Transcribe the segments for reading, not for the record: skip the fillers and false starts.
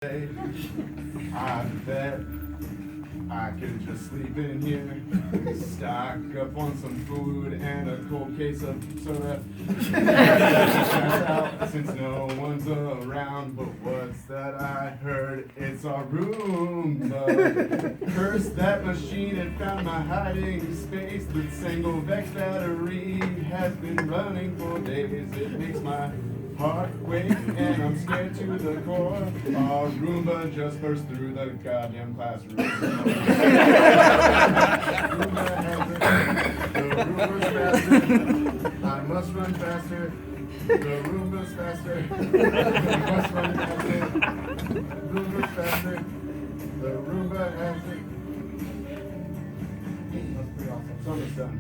I bet I could just sleep in here, stock up on some food and a cold case of soda. Since no one's around, but what's that I heard? It's our Roomba. Cursed that machine and found my hiding space. The single Vex battery has been running for days. It makes my heart quake and I'm scared to the core. Our Roomba just burst through the goddamn classroom. Roomba has it. The Roomba's faster. I must run faster. The Roomba's faster. I must run faster. Roomba's faster. The Roomba has it. That's pretty awesome. Song is done.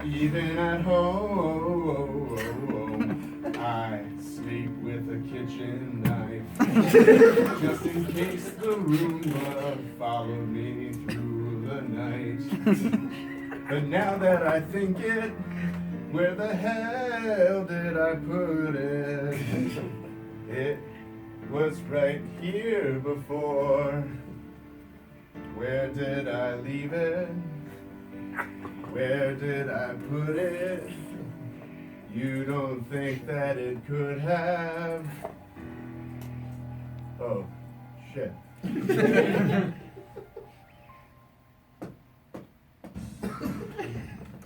Even at home, I sleep with a kitchen knife, just in case the Roomba followed me through the night. But now that I think it, where the hell did I put it? It was right here before. Where did I leave it? Where did I put it? You don't think that it could have? Oh, shit.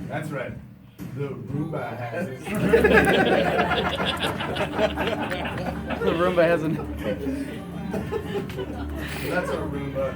That's right. The Roomba has it. The Roomba hasn't. That's our Roomba.